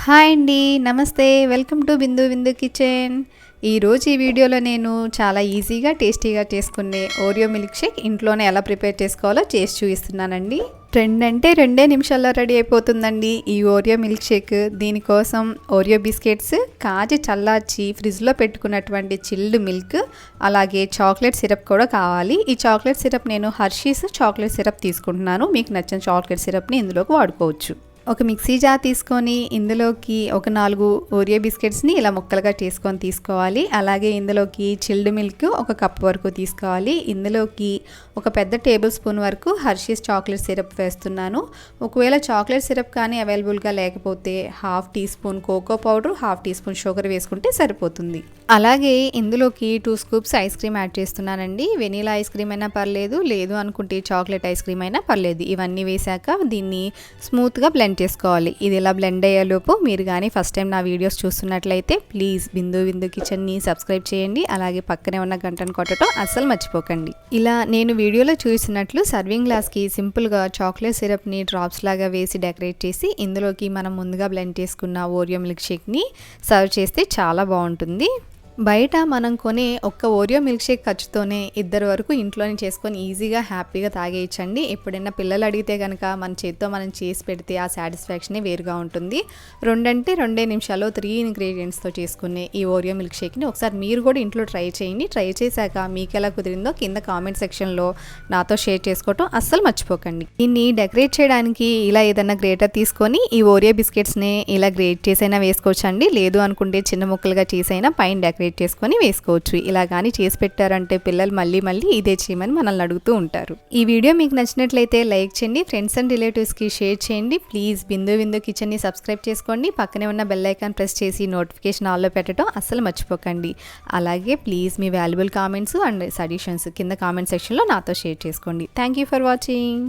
Hi అండి, నమస్తే. Welcome to Bindu Bindu kitchen. ఈరోజు ఈ వీడియోలో నేను చాలా ఈజీగా టేస్టీగా చేసుకునే ఓరియో మిల్క్ షేక్ ఇంట్లోనే ఎలా ప్రిపేర్ చేసుకోవాలో చేసి చూపిస్తున్నానండి. రెండే నిమిషాల్లో రెడీ అయిపోతుందండి ఈ ఓరియో మిల్క్ షేక్. దీనికోసం ఓరియో బిస్కెట్స్ కాచి చల్లార్చి ఫ్రిడ్జ్లో పెట్టుకున్నటువంటి చిల్డ్ మిల్క్, అలాగే చాక్లెట్ సిరప్ కూడా కావాలి. ఈ చాక్లెట్ సిరప్ నేను హర్షీస్ చాక్లెట్ సిరప్ తీసుకుంటున్నాను. మీకు నచ్చిన చాక్లెట్ సిరప్ని ఇందులోకి వాడుకోవచ్చు. ఒక మిక్సీ జార్ తీసుకొని ఇందులోకి ఒక 4 ఓరియో బిస్కెట్స్ని ఇలా ముక్కలుగా చేసుకొని తీసుకోవాలి. అలాగే ఇందులోకి చిల్డ్ మిల్క్ ఒక కప్ వరకు తీసుకోవాలి. ఇందులోకి ఒక పెద్ద టేబుల్ స్పూన్ వరకు హర్షీస్ చాక్లెట్ సిరప్ వేస్తున్నాను. ఒకవేళ చాక్లెట్ సిరప్ కానీ అవైలబుల్గా లేకపోతే 1/2 teaspoon cocoa powder, 1/2 teaspoon sugar వేసుకుంటే సరిపోతుంది. అలాగే ఇందులోకి 2 స్కూప్స్ ఐస్ క్రీమ్ యాడ్ చేస్తున్నానండి. వెనీలా ఐస్ క్రీమ్ అయినా పర్లేదు, లేదు అనుకుంటే చాక్లెట్ ఐస్ క్రీమ్ అయినా పర్లేదు. ఇవన్నీ వేసాక దీన్ని స్మూత్గా బ్లెండ్ చేసుకోవాలి. ఇది ఇలా బ్లెండ్ అయ్యేలోపు మీరు కానీ ఫస్ట్ టైం నా వీడియోస్ చూస్తున్నట్లయితే ప్లీజ్ బిందు బిందు కిచెన్ని సబ్స్క్రైబ్ చేయండి. అలాగే పక్కనే ఉన్న గంటను కొట్టడం అస్సలు మర్చిపోకండి. ఇలా నేను వీడియోలో చూసినట్లు సర్వింగ్ గ్లాస్కి సింపుల్గా చాక్లెట్ సిరప్ని డ్రాప్స్ లాగా వేసి డెకరేట్ చేసి ఇందులోకి మనం ముందుగా బ్లెండ్ చేసుకున్న ఓరియో మిల్క్ షేక్ని సర్వ్ చేస్తే చాలా బాగుంటుంది. బయట మనం కొనే ఒక్క ఓరియో మిల్క్ షేక్ ఖర్చుతోనే 2 వరకు ఇంట్లోనే చేసుకొని ఈజీగా హ్యాపీగా తాగేయచ్చండి. ఎప్పుడైనా పిల్లలు అడిగితే కనుక మన చేతితో మనం చేసి పెడితే ఆ సాటిస్ఫాక్షనే వేరుగా ఉంటుంది. 2 నిమిషాల్లో 3 ఇంగ్రీడియంట్స్తో చేసుకునే ఈ ఓరియో మిల్క్ షేక్ని ఒకసారి మీరు కూడా ఇంట్లో ట్రై చేయండి. ట్రై చేశాక మీకు ఎలా కుదిరిందో కింద కామెంట్ సెక్షన్లో నాతో షేర్ చేసుకోవటం అస్సలు మర్చిపోకండి. దీన్ని డెకరేట్ చేయడానికి ఇలా ఏదైనా గ్రేటర్ తీసుకొని ఈ ఓరియో బిస్కెట్స్ని ఇలా గ్రేట్ చేసైనా వేసుకోవచ్చండి. లేదు అనుకుంటే చిన్న ముక్కలుగా చేసైనా పైన డెకరేట్ చేసుకొని వేసుకోవచ్చు. ఇలా కానీ చేసి పెట్టారంటే పిల్లలు మళ్ళీ ఇదే చేయమని మనల్ని అడుగుతూ ఉంటారు. ఈ వీడియో మీకు నచ్చినట్లయితే లైక్ చేయండి, ఫ్రెండ్స్ అండ్ రిలేటివ్స్కి షేర్ చేయండి. ప్లీజ్ బిందు బిందు కిచెన్ని సబ్స్క్రైబ్ చేసుకోండి. పక్కనే ఉన్న బెల్ ఐకాన్ ప్రెస్ చేసి నోటిఫికేషన్ ఆల్లో పెట్టడం అస్సలు మర్చిపోకండి. అలాగే please me valuable comments and suggestions కింద కామెంట్ సెక్షన్లో నాతో షేర్ చేసుకోండి. Thank you for watching.